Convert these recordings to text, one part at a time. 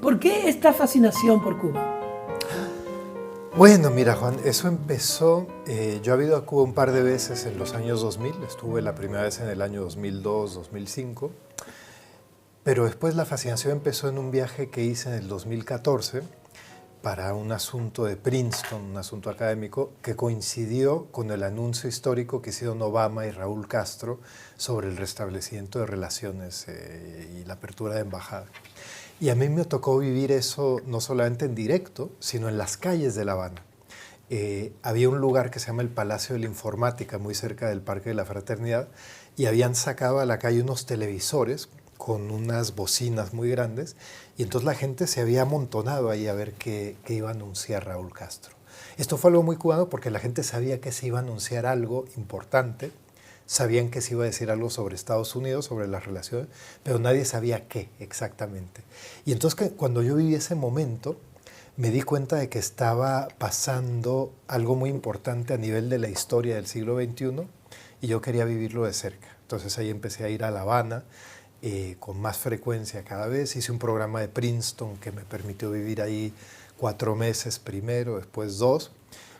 ¿Por qué esta fascinación por Cuba? Bueno, mira, Juan, eso empezó, yo he ido a Cuba un par de veces en los años 2000, estuve la primera vez en el año 2002, 2005, pero después la fascinación empezó en un viaje que hice en el 2014 para un asunto de Princeton, un asunto académico, que coincidió con el anuncio histórico que hicieron Obama y Raúl Castro sobre el restablecimiento de relaciones y la apertura de embajada. Y a mí me tocó vivir eso no solamente en directo, sino en las calles de La Habana. Había un lugar que se llama el Palacio de la Informática, muy cerca del Parque de la Fraternidad, y habían sacado a la calle unos televisores con unas bocinas muy grandes, y entonces la gente se había amontonado ahí a ver qué iba a anunciar Raúl Castro. Esto fue algo muy cubano porque la gente sabía que se iba a anunciar algo importante, sabían que se iba a decir algo sobre Estados Unidos, sobre las relaciones, pero nadie sabía qué exactamente. Y entonces cuando yo viví ese momento, me di cuenta de que estaba pasando algo muy importante a nivel de la historia del siglo XXI y yo quería vivirlo de cerca. Entonces ahí empecé a ir a La Habana con más frecuencia cada vez. Hice un programa de Princeton que me permitió vivir ahí 4 meses primero, después 2,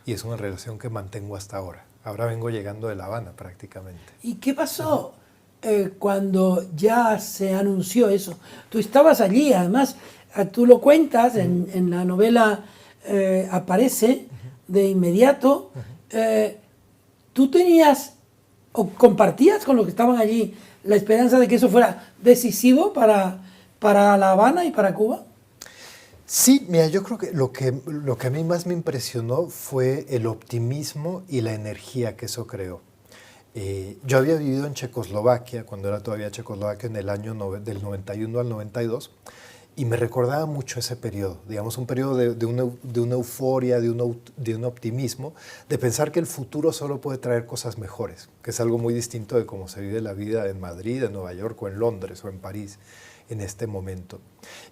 y es una relación que mantengo hasta ahora. Ahora vengo llegando de La Habana prácticamente. ¿Y qué pasó cuando ya se anunció eso? Tú estabas allí, además, tú lo cuentas, en la novela aparece de inmediato. ¿Tú tenías o compartías con los que estaban allí la esperanza de que eso fuera decisivo para La Habana y para Cuba? Sí, mira, yo creo que lo que a mí más me impresionó fue el optimismo y la energía que eso creó. Yo había vivido en Checoslovaquia, cuando era todavía Checoslovaquia, en el año del 91 al 92, y me recordaba mucho ese periodo, digamos, un periodo de una euforia, de un optimismo, de pensar que el futuro solo puede traer cosas mejores, que es algo muy distinto de cómo se vive la vida en Madrid, en Nueva York o en Londres o en París en este momento.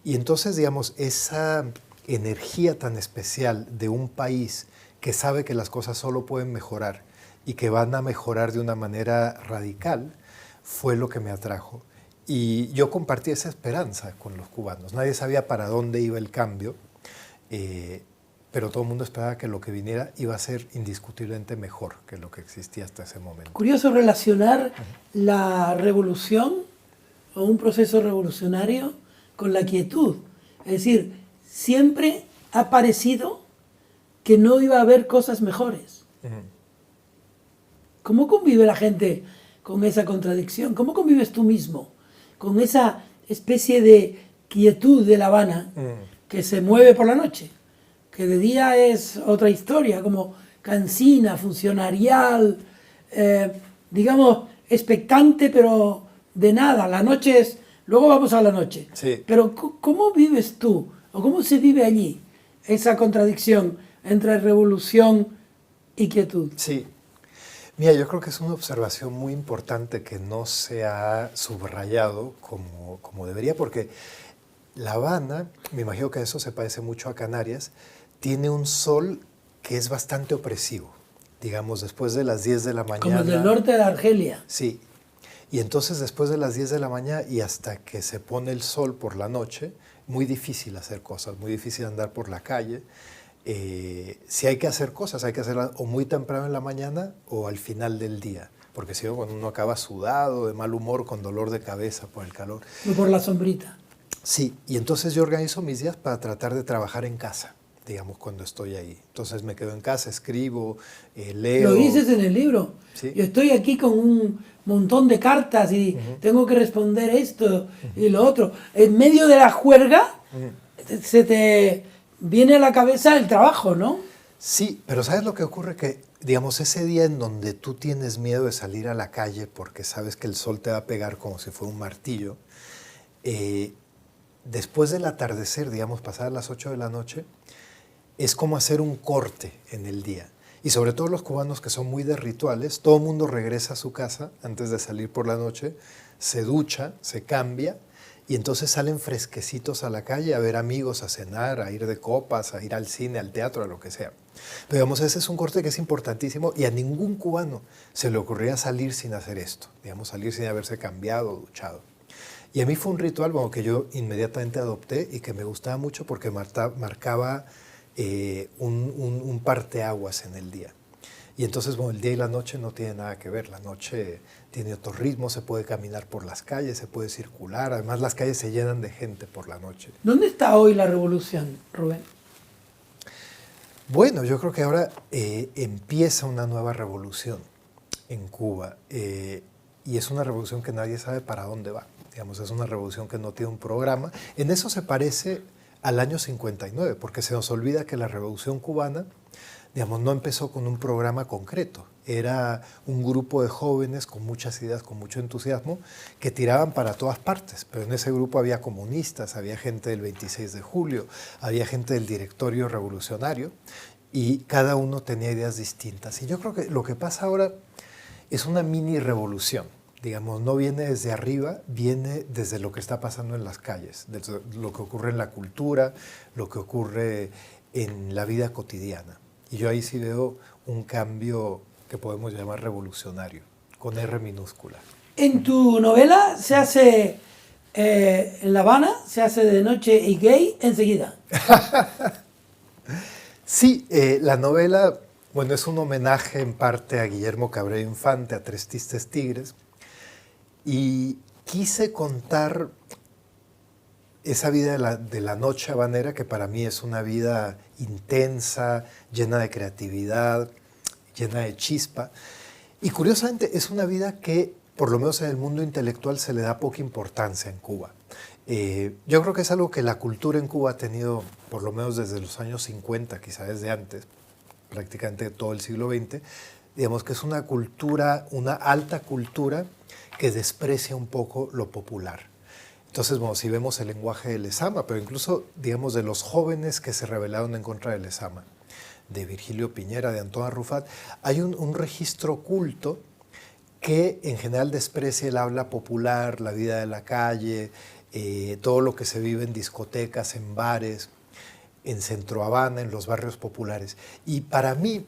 Y entonces, digamos, esa energía tan especial de un país que sabe que las cosas solo pueden mejorar y que van a mejorar de una manera radical, fue lo que me atrajo. Y yo compartí esa esperanza con los cubanos. Nadie sabía para dónde iba el cambio, pero todo el mundo esperaba que lo que viniera iba a ser indiscutiblemente mejor que lo que existía hasta ese momento. Curioso relacionar la revolución o un proceso revolucionario con la quietud. Es decir, siempre ha parecido que no iba a haber cosas mejores. ¿Cómo convive la gente con esa contradicción? ¿Cómo convives tú mismo con esa especie de quietud de La Habana que se mueve por la noche? Que de día es otra historia, como cansina, funcionarial, digamos, expectante, pero de nada. La noche es... Luego vamos a la noche. Sí. Pero ¿cómo vives tú? ¿O cómo se vive allí esa contradicción entre revolución y quietud? Sí. Mira, yo creo que es una observación muy importante que no se ha subrayado como debería, porque La Habana, me imagino que eso se parece mucho a Canarias, tiene un sol que es bastante opresivo. Digamos, después de las 10 de la mañana... Como el del norte de Argelia. Sí. Y entonces después de las 10 de la mañana y hasta que se pone el sol por la noche, muy difícil hacer cosas, muy difícil andar por la calle. Si hay que hacer cosas, hay que hacerlas o muy temprano en la mañana o al final del día, porque si no, cuando uno acaba sudado, de mal humor, con dolor de cabeza por el calor. Y por la sombrita. Sí, y entonces yo organizo mis días para tratar de trabajar en casa, digamos, cuando estoy ahí. Entonces me quedo en casa, escribo, leo. Lo dices en el libro. Sí. Yo estoy aquí con un montón de cartas y tengo que responder esto y lo otro. En medio de la juerga se te viene a la cabeza el trabajo, ¿no? Sí, pero ¿sabes lo que ocurre? Que, digamos, ese día en donde tú tienes miedo de salir a la calle porque sabes que el sol te va a pegar como si fuera un martillo, después del atardecer, digamos, pasadas las 8 de la noche, es como hacer un corte en el día. Y sobre todo los cubanos que son muy de rituales, todo el mundo regresa a su casa antes de salir por la noche, se ducha, se cambia, y entonces salen fresquecitos a la calle a ver amigos, a cenar, a ir de copas, a ir al cine, al teatro, a lo que sea. Pero digamos, ese es un corte que es importantísimo y a ningún cubano se le ocurría salir sin hacer esto, digamos, salir sin haberse cambiado, duchado. Y a mí fue un ritual bueno, que yo inmediatamente adopté y que me gustaba mucho porque marcaba un parteaguas en el día. Y entonces, bueno, el día y la noche no tienen nada que ver. La noche tiene otro ritmo, se puede caminar por las calles, se puede circular. Además, las calles se llenan de gente por la noche. ¿Dónde está hoy la revolución, Rubén? Bueno, yo creo que ahora empieza una nueva revolución en Cuba. Y es una revolución que nadie sabe para dónde va. Digamos, es una revolución que no tiene un programa. En eso se parece al año 59, porque se nos olvida que la revolución cubana, digamos, no empezó con un programa concreto. Era un grupo de jóvenes con muchas ideas, con mucho entusiasmo, que tiraban para todas partes. Pero en ese grupo había comunistas, había gente del 26 de julio, había gente del directorio revolucionario, y cada uno tenía ideas distintas. Y yo creo que lo que pasa ahora es una mini revolución. Digamos, no viene desde arriba, viene desde lo que está pasando en las calles, desde lo que ocurre en la cultura, lo que ocurre en la vida cotidiana. Y yo ahí sí veo un cambio que podemos llamar revolucionario, con R minúscula. En tu novela se hace, en La Habana, se hace de noche y gay enseguida. Sí, la novela, bueno, es un homenaje en parte a Guillermo Cabrera Infante, a Tres Tristes Tigres, y quise contar esa vida de la noche habanera, que para mí es una vida intensa, llena de creatividad, llena de chispa. Y curiosamente es una vida que, por lo menos en el mundo intelectual, se le da poca importancia en Cuba. Yo creo que es algo que la cultura en Cuba ha tenido, por lo menos desde los años 50, quizá desde antes, prácticamente todo el siglo XX. Digamos que es una cultura, una alta cultura que desprecia un poco lo popular. Entonces, bueno, si vemos el lenguaje de Lezama, pero incluso, digamos, de los jóvenes que se rebelaron en contra de Lezama, de Virgilio Piñera, de Antón Arrufat, hay un registro culto que en general desprecia el habla popular, la vida de la calle, todo lo que se vive en discotecas, en bares, en Centro Habana, en los barrios populares. Y para mí,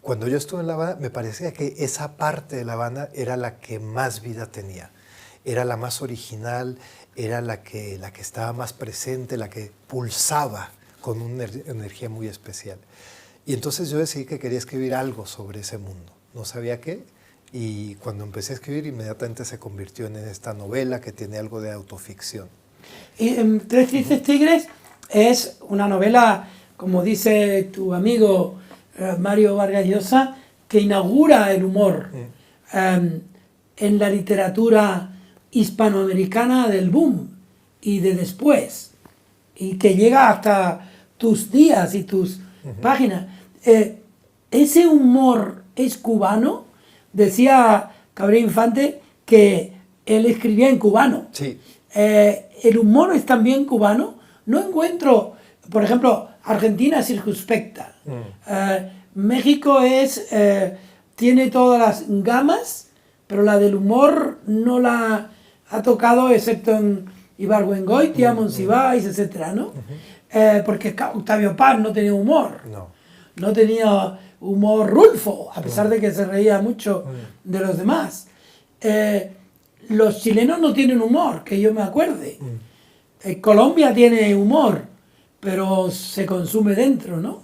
cuando yo estuve en La Habana, me parecía que esa parte de La Habana era la que más vida tenía. Era la más original, era la que estaba más presente, la que pulsaba con una energía muy especial. Y entonces yo decidí que quería escribir algo sobre ese mundo. No sabía qué, y cuando empecé a escribir, inmediatamente se convirtió en esta novela que tiene algo de autoficción. Y Tres Tristes Tigres es una novela, como dice tu amigo Mario Vargas Llosa, que inaugura el humor en la literatura hispanoamericana del boom y de después, y que llega hasta tus días y tus páginas. ¿Ese humor es cubano? Decía Cabrera Infante que él escribía en cubano. Sí. ¿El humor es también cubano? No encuentro, por ejemplo, Argentina es circunspecta. México tiene todas las gamas, pero la del humor no la ha tocado, excepto en Ibargüengoitia, Monsiváis, etc., ¿no? Porque Octavio Paz no tenía humor. No tenía humor Rulfo, a pesar de que se reía mucho de los demás. Los chilenos no tienen humor, que yo me acuerde. Colombia tiene humor, pero se consume dentro, ¿no?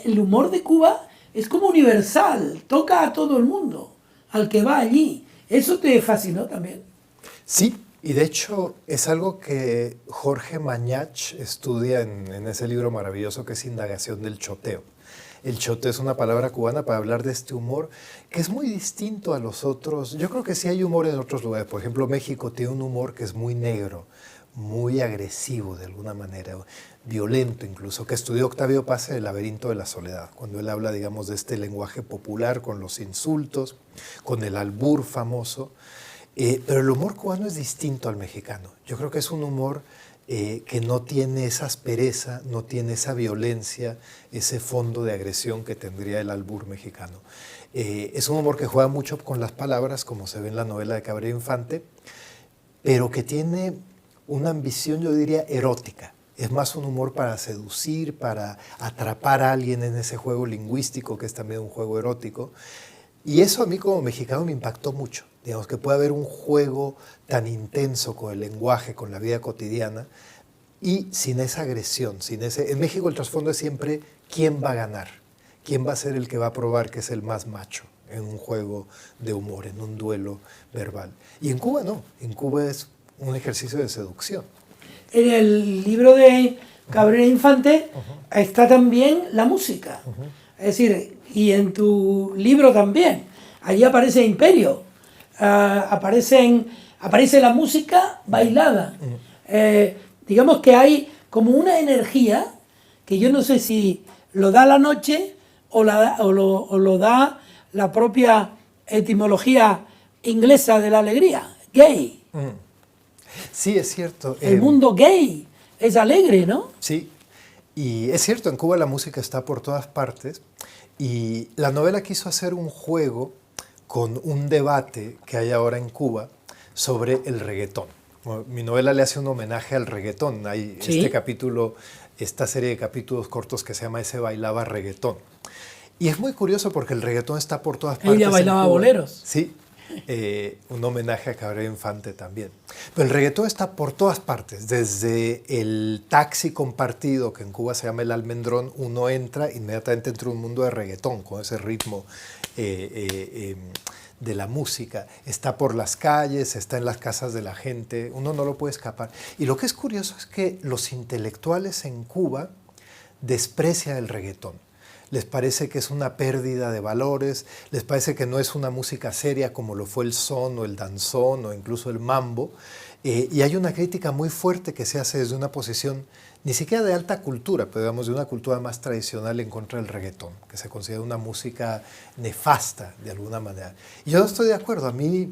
El humor de Cuba es como universal, toca a todo el mundo, al que va allí. ¿Eso te fascinó también? Sí, y de hecho es algo que Jorge Mañach estudia en ese libro maravilloso que es Indagación del Choteo. El choteo es una palabra cubana para hablar de este humor que es muy distinto a los otros. Yo creo que sí hay humor en otros lugares. Por ejemplo, México tiene un humor que es muy negro, muy agresivo de alguna manera, violento incluso, que estudió Octavio Paz en El laberinto de la soledad, cuando él habla, digamos, de este lenguaje popular con los insultos, con el albur famoso. Pero el humor cubano es distinto al mexicano. Yo creo que es un humor que no tiene esa aspereza, no tiene esa violencia, ese fondo de agresión que tendría el albur mexicano. Es un humor que juega mucho con las palabras, como se ve en la novela de Cabrera Infante, pero que tiene una ambición, yo diría, erótica. Es más un humor para seducir, para atrapar a alguien en ese juego lingüístico, que es también un juego erótico. Y eso a mí como mexicano me impactó mucho. Digamos que puede haber un juego tan intenso con el lenguaje, con la vida cotidiana, y sin esa agresión, sin ese... En México el trasfondo es siempre quién va a ganar, quién va a ser el que va a probar que es el más macho en un juego de humor, en un duelo verbal. Y en Cuba no, en Cuba es un ejercicio de seducción. En el libro de Cabrera Infante está también la música. Es decir, y en tu libro también. Allí aparece Imperio, aparece la música bailada. Digamos que hay como una energía que yo no sé si lo da la noche o lo da la propia etimología inglesa de la alegría, gay. Sí, es cierto. El mundo gay es alegre, ¿no? Sí, y es cierto, en Cuba la música está por todas partes y la novela quiso hacer un juego con un debate que hay ahora en Cuba sobre el reggaetón. Bueno, mi novela le hace un homenaje al reggaetón. Hay Sí. esta serie de capítulos cortos que se llama Ese bailaba reggaetón. Y es muy curioso porque el reggaetón está por todas partes. Ella bailaba en Cuba. boleros. Sí, un homenaje a Cabrera Infante también. Pero el reggaetón está por todas partes, desde el taxi compartido, que en Cuba se llama el almendrón, uno entra, inmediatamente entra un mundo de reggaetón, con ese ritmo de la música. Está por las calles, está en las casas de la gente, uno no lo puede escapar. Y lo que es curioso es que los intelectuales en Cuba desprecian el reggaetón. Les parece que es una pérdida de valores, les parece que no es una música seria como lo fue el son o el danzón o incluso el mambo. Y hay una crítica muy fuerte que se hace desde una posición ni siquiera de alta cultura, pero digamos de una cultura más tradicional en contra del reggaetón, que se considera una música nefasta de alguna manera. Y yo no estoy de acuerdo, a mí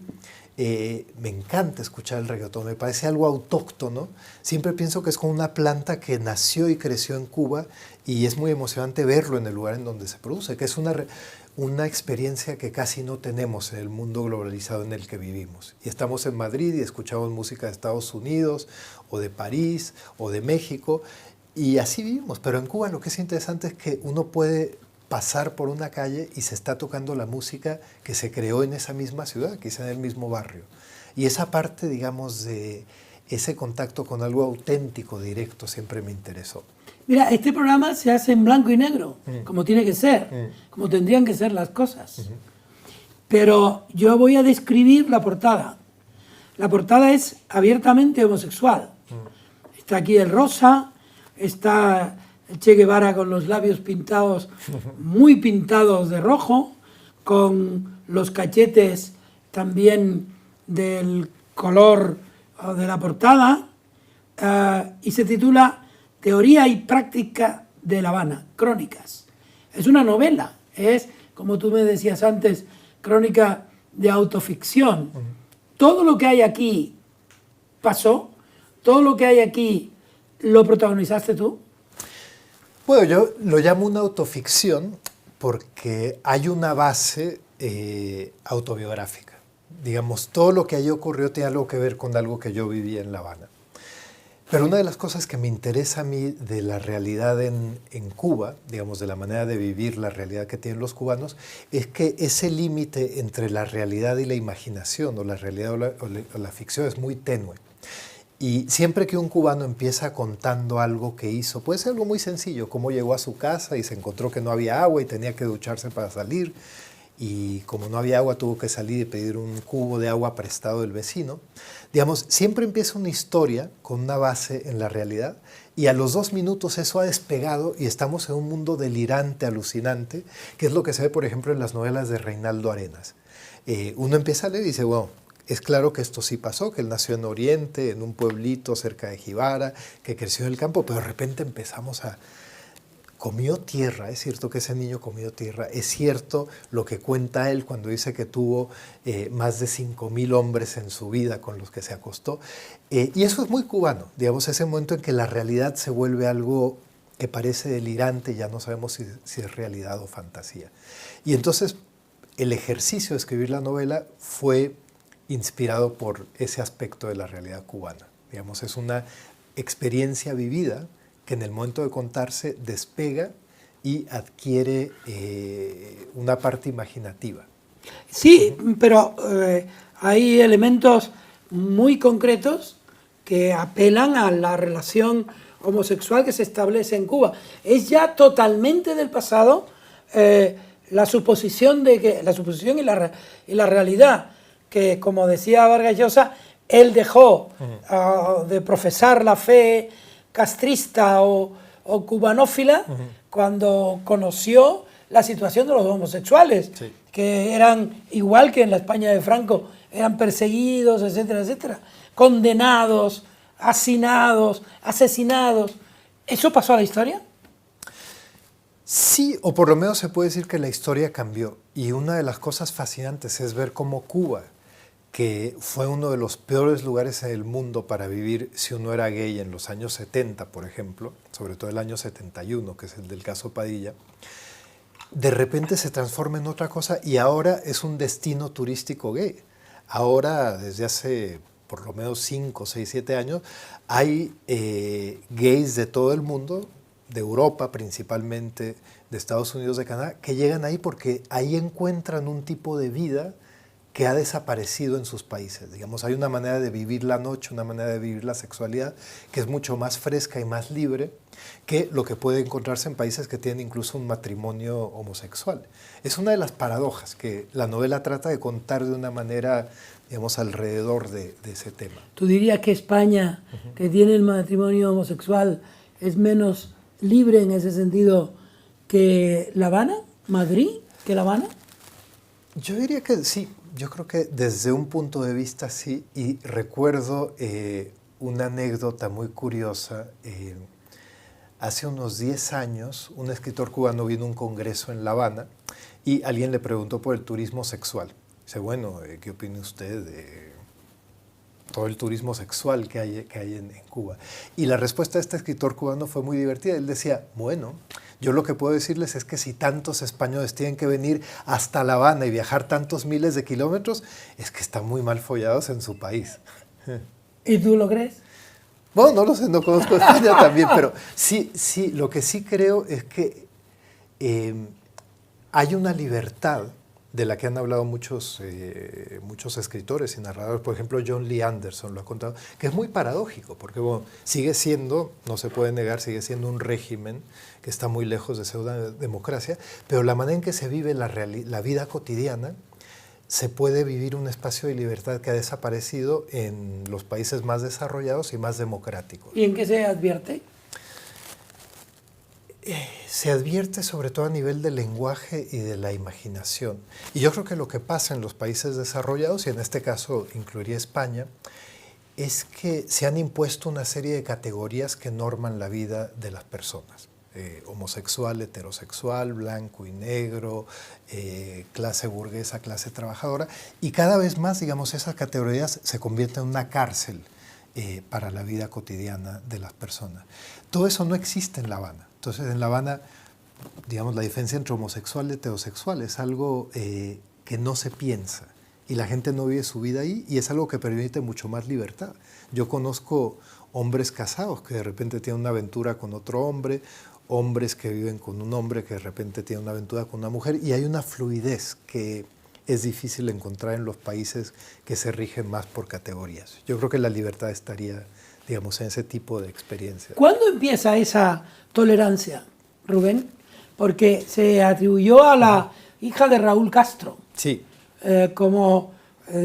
me encanta escuchar el reggaetón, me parece algo autóctono. Siempre pienso que es como una planta que nació y creció en Cuba y es muy emocionante verlo en el lugar en donde se produce, que es una experiencia que casi no tenemos en el mundo globalizado en el que vivimos. Y estamos en Madrid y escuchamos música de Estados Unidos o de París o de México y así vivimos. Pero en Cuba lo que es interesante es que uno puede pasar por una calle y se está tocando la música que se creó en esa misma ciudad, quizá en el mismo barrio. Y esa parte, digamos, de ese contacto con algo auténtico, directo, siempre me interesó. Mira, este programa se hace en blanco y negro, como tiene que ser, como tendrían que ser las cosas. Pero yo voy a describir la portada. La portada es abiertamente homosexual. Está aquí el rosa, está el Che Guevara con los labios pintados, muy pintados de rojo, con los cachetes también del color de la portada, y se titula Teoría y práctica de La Habana, crónicas. Es una novela, es, como tú me decías antes, crónica de autoficción. Todo lo que hay aquí pasó, todo lo que hay aquí lo protagonizaste tú. Bueno, yo lo llamo una autoficción porque hay una base autobiográfica. Digamos, todo lo que allí ocurrió tiene algo que ver con algo que yo viví en La Habana. Pero una de las cosas que me interesa a mí de la realidad en Cuba, digamos, de la manera de vivir la realidad que tienen los cubanos, es que ese límite entre la realidad y la imaginación, o la realidad o la ficción, es muy tenue. Y siempre que un cubano empieza contando algo que hizo, puede ser algo muy sencillo, como llegó a su casa y se encontró que no había agua y tenía que ducharse para salir, y como no había agua tuvo que salir y pedir un cubo de agua prestado del vecino. Digamos, siempre empieza una historia con una base en la realidad y a los 2 minutos eso ha despegado y estamos en un mundo delirante, alucinante, que es lo que se ve, por ejemplo, en las novelas de Reinaldo Arenas. Uno empieza a leer y dice, bueno, es claro que esto sí pasó, que él nació en Oriente, en un pueblito cerca de Jibara, que creció en el campo, pero de repente empezamos a... Comió tierra, es cierto que ese niño comió tierra, es cierto lo que cuenta él cuando dice que tuvo más de 5,000 hombres en su vida con los que se acostó. Y eso es muy cubano, digamos, ese momento en que la realidad se vuelve algo que parece delirante, ya no sabemos si es realidad o fantasía. Y entonces el ejercicio de escribir la novela fue inspirado por ese aspecto de la realidad cubana. Digamos, es una experiencia vivida que en el momento de contarse despega y adquiere una parte imaginativa. Sí, pero hay elementos muy concretos que apelan a la relación homosexual que se establece en Cuba. Es ya totalmente del pasado la suposición y la realidad que, como decía Vargas Llosa, él dejó de profesar la fe castrista o cubanófila cuando conoció la situación de los homosexuales, Sí. que eran, igual que en la España de Franco, eran perseguidos, etcétera, etcétera, condenados, hacinados, asesinados. ¿Eso pasó a la historia? Sí, o por lo menos se puede decir que la historia cambió. Y una de las cosas fascinantes es ver cómo Cuba, que fue uno de los peores lugares en el mundo para vivir si uno era gay en los años 70, por ejemplo, sobre todo el año 71, que es el del caso Padilla, de repente se transforma en otra cosa y ahora es un destino turístico gay. Ahora, desde hace por lo menos 5, 6, 7 años, hay gays de todo el mundo, de Europa principalmente, de Estados Unidos, de Canadá, que llegan ahí porque ahí encuentran un tipo de vida que ha desaparecido en sus países. Digamos, hay una manera de vivir la noche, una manera de vivir la sexualidad que es mucho más fresca y más libre que lo que puede encontrarse en países que tienen incluso un matrimonio homosexual. Es una de las paradojas que la novela trata de contar de una manera, digamos, alrededor de ese tema. ¿Tú dirías que España, que tiene el matrimonio homosexual, es menos libre en ese sentido que La Habana, Madrid, que La Habana? Yo diría que sí, yo creo que desde un punto de vista sí, y recuerdo una anécdota muy curiosa. Hace unos 10 años, un escritor cubano vino a un congreso en La Habana y alguien le preguntó por el turismo sexual. Dice, bueno, ¿qué opina usted de todo el turismo sexual que hay en Cuba? Y la respuesta de este escritor cubano fue muy divertida. Él decía, bueno, yo lo que puedo decirles es que si tantos españoles tienen que venir hasta La Habana y viajar tantos miles de kilómetros, es que están muy mal follados en su país. ¿Y tú lo crees? Bueno, no lo sé, no conozco España también, pero sí, lo que sí creo es que hay una libertad de la que han hablado muchos escritores y narradores. Por ejemplo, John Lee Anderson lo ha contado, que es muy paradójico, porque bueno, sigue siendo, no se puede negar, sigue siendo un régimen que está muy lejos de ser una democracia, pero la manera en que se vive la vida cotidiana, se puede vivir un espacio de libertad que ha desaparecido en los países más desarrollados y más democráticos. ¿Y en qué se advierte? Se advierte sobre todo a nivel del lenguaje y de la imaginación. Y yo creo que lo que pasa en los países desarrollados, y en este caso incluiría España, es que se han impuesto una serie de categorías que norman la vida de las personas. Homosexual, heterosexual, blanco y negro, clase burguesa, clase trabajadora, y cada vez más, digamos, esas categorías se convierten en una cárcel para la vida cotidiana de las personas. Todo eso no existe en La Habana. Entonces, en La Habana, digamos, la diferencia entre homosexual y heterosexual es algo que no se piensa, y la gente no vive su vida ahí, y es algo que permite mucho más libertad. Yo conozco hombres casados que de repente tienen una aventura con otro hombre, hombres que viven con un hombre que de repente tiene una aventura con una mujer, y hay una fluidez que es difícil encontrar en los países que se rigen más por categorías. Yo creo que la libertad estaría, digamos, en ese tipo de experiencias. ¿Cuándo empieza esa tolerancia, Rubén? Porque se atribuyó a la hija de Raúl Castro. Sí. De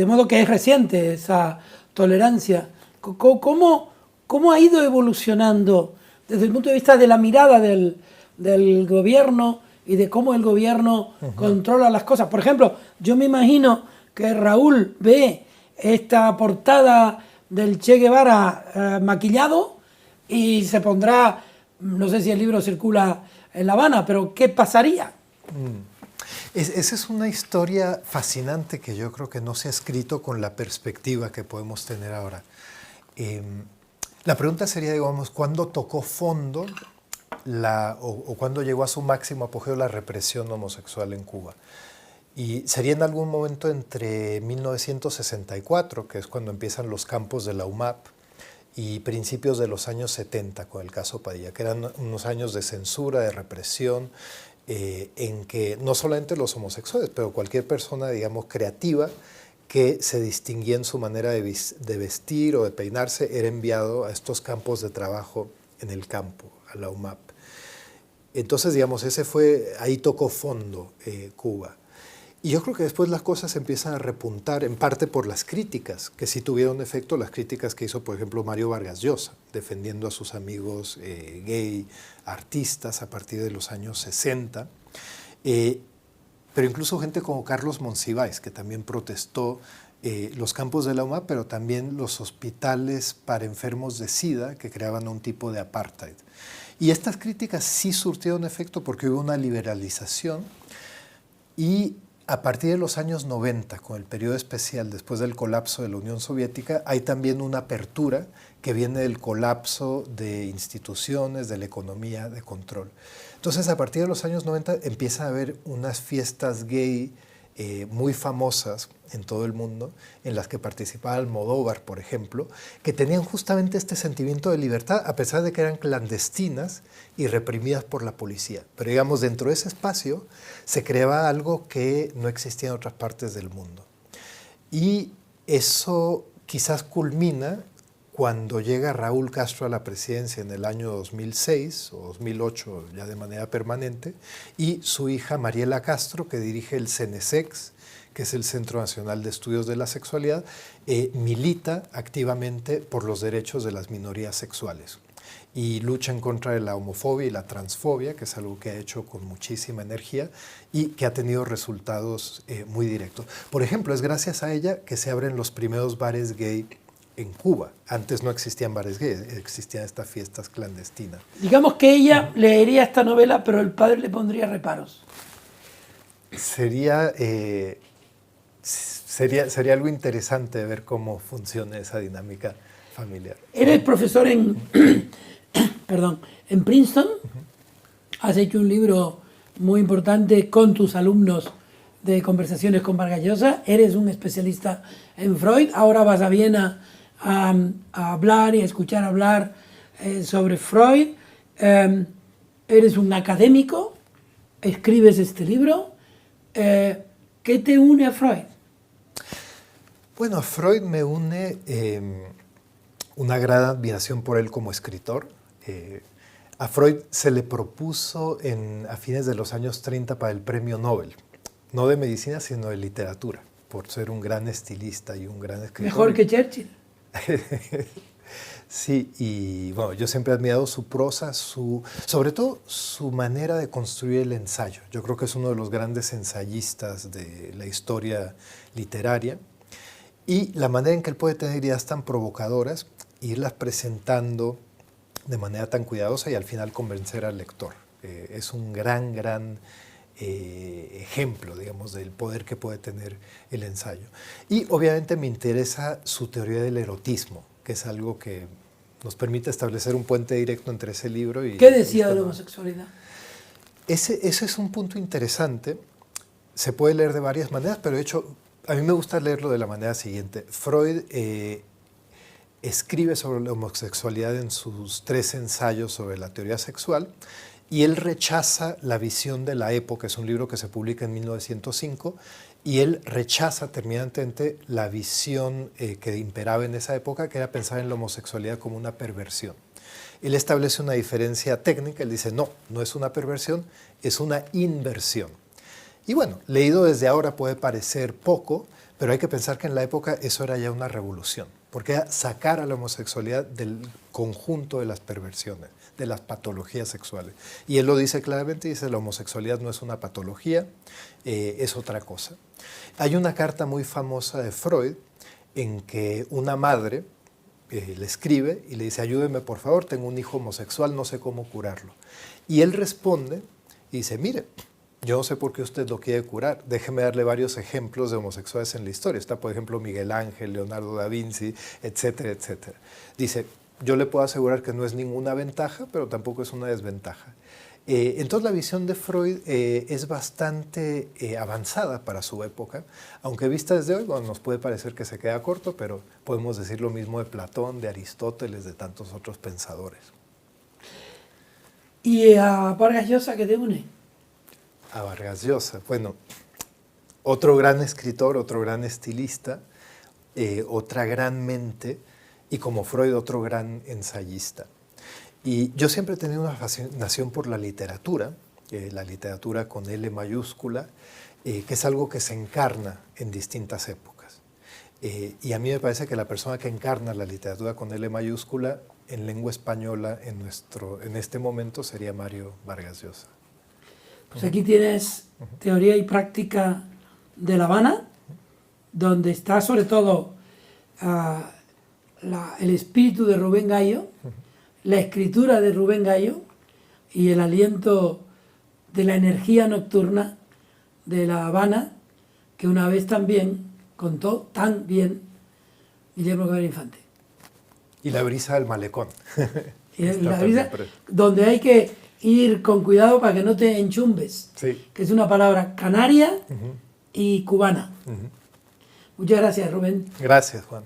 modo que es reciente esa tolerancia. ¿Cómo ha ido evolucionando desde el punto de vista de la mirada del gobierno y de cómo el gobierno controla las cosas? Por ejemplo, yo me imagino que Raúl ve esta portada del Che Guevara maquillado y se pondrá, no sé si el libro circula en La Habana, pero ¿qué pasaría? Esa es una historia fascinante que yo creo que no se ha escrito con la perspectiva que podemos tener ahora. La pregunta sería, digamos, ¿cuándo tocó fondo o cuándo llegó a su máximo apogeo la represión homosexual en Cuba? Y sería en algún momento entre 1964, que es cuando empiezan los campos de la UMAP, y principios de los años 70 con el caso Padilla, que eran unos años de censura, de represión, en que no solamente los homosexuales, pero cualquier persona, digamos, creativa, que se distinguía en su manera de vestir o de peinarse, era enviado a estos campos de trabajo en el campo, a la UMAP. Entonces, digamos, ahí tocó fondo Cuba. Y yo creo que después las cosas empiezan a repuntar, en parte por las críticas, que sí tuvieron efecto, las críticas que hizo, por ejemplo, Mario Vargas Llosa, defendiendo a sus amigos gay, artistas, a partir de los años 60. Pero incluso gente como Carlos Monsiváis, que también protestó los campos de la UMAP, pero también los hospitales para enfermos de SIDA, que creaban un tipo de apartheid. Y estas críticas sí surtieron efecto porque hubo una liberalización y a partir de los años 90, con el periodo especial después del colapso de la Unión Soviética, hay también una apertura que viene del colapso de instituciones, de la economía de control. Entonces, a partir de los años 90 empieza a haber unas fiestas gay muy famosas en todo el mundo, en las que participaba Almodóvar, por ejemplo, que tenían justamente este sentimiento de libertad, a pesar de que eran clandestinas y reprimidas por la policía. Pero digamos, dentro de ese espacio se creaba algo que no existía en otras partes del mundo. Y eso quizás culmina cuando llega Raúl Castro a la presidencia en el año 2006 o 2008, ya de manera permanente, y su hija Mariela Castro, que dirige el CENESEX, que es el Centro Nacional de Estudios de la Sexualidad, milita activamente por los derechos de las minorías sexuales y lucha en contra de la homofobia y la transfobia, que es algo que ha hecho con muchísima energía y que ha tenido resultados muy directos. Por ejemplo, es gracias a ella que se abren los primeros bares gay en Cuba. Antes no existían bares gays, existían estas fiestas clandestinas. Digamos que ella leería esta novela, pero el padre le pondría reparos. Sería algo interesante ver cómo funciona esa dinámica familiar. Eres profesor perdón, en Princeton. Has hecho un libro muy importante con tus alumnos de conversaciones con Vargas Llosa. Eres un especialista en Freud. Ahora vas a Viena a hablar y a escuchar hablar sobre Freud. Eres un académico, escribes este libro. ¿Qué te une a Freud? Bueno, a Freud me une una gran admiración por él como escritor. A Freud se le propuso a fines de los años 30 para el premio Nobel, no de medicina, sino de literatura, por ser un gran estilista y un gran escritor. Mejor que Churchill. Sí, y bueno, yo siempre he admirado su prosa, sobre todo su manera de construir el ensayo. Yo creo que es uno de los grandes ensayistas de la historia literaria. Y la manera en que él puede tener ideas tan provocadoras, irlas presentando de manera tan cuidadosa y al final convencer al lector. Es un gran ejemplo, digamos, del poder que puede tener el ensayo. Y obviamente me interesa su teoría del erotismo, que es algo que nos permite establecer un puente directo entre ese libro y... ¿Qué decía de la homosexualidad? Ese es un punto interesante. Se puede leer de varias maneras, pero de hecho a mí me gusta leerlo de la manera siguiente. Freud escribe sobre la homosexualidad en sus 3 ensayos sobre la teoría sexual y él rechaza la visión de la época. Es un libro que se publica en 1905 y él rechaza terminantemente la visión que imperaba en esa época, que era pensar en la homosexualidad como una perversión. Él establece una diferencia técnica, él dice no es una perversión, es una inversión. Y bueno, leído desde ahora puede parecer poco, pero hay que pensar que en la época eso era ya una revolución, porque era sacar a la homosexualidad del conjunto de las perversiones, de las patologías sexuales. Y él lo dice claramente, dice la homosexualidad no es una patología, es otra cosa. Hay una carta muy famosa de Freud en que una madre le escribe y le dice, ayúdeme por favor, tengo un hijo homosexual, no sé cómo curarlo. Y él responde y dice, mire, yo no sé por qué usted lo quiere curar. Déjeme darle varios ejemplos de homosexuales en la historia. Está, por ejemplo, Miguel Ángel, Leonardo da Vinci, etcétera, etcétera. Dice, yo le puedo asegurar que no es ninguna ventaja, pero tampoco es una desventaja. Entonces la visión de Freud es bastante avanzada para su época, aunque vista desde hoy, bueno, nos puede parecer que se queda corto, pero podemos decir lo mismo de Platón, de Aristóteles, de tantos otros pensadores. ¿Y a Vargas Llosa qué te une? A Vargas Llosa, bueno, Otro gran escritor, otro gran estilista, otra gran mente y como Freud otro gran ensayista. Y yo siempre he tenido una fascinación por la literatura con L mayúscula, que es algo que se encarna en distintas épocas. Y a mí me parece que la persona que encarna la literatura con L mayúscula en lengua española en este momento sería Mario Vargas Llosa. Pues aquí tienes Teoría y Práctica de La Habana, donde está sobre todo el espíritu de Rubén Gallo, la escritura de Rubén Gallo y el aliento de la energía nocturna de La Habana, que una vez también contó tan bien Guillermo Cabrera Infante. Y la brisa del malecón. Y la brisa, donde hay que ir con cuidado para que no te enchumbes, sí. Que es una palabra canaria y cubana. Muchas gracias, Rubén. Gracias, Juan.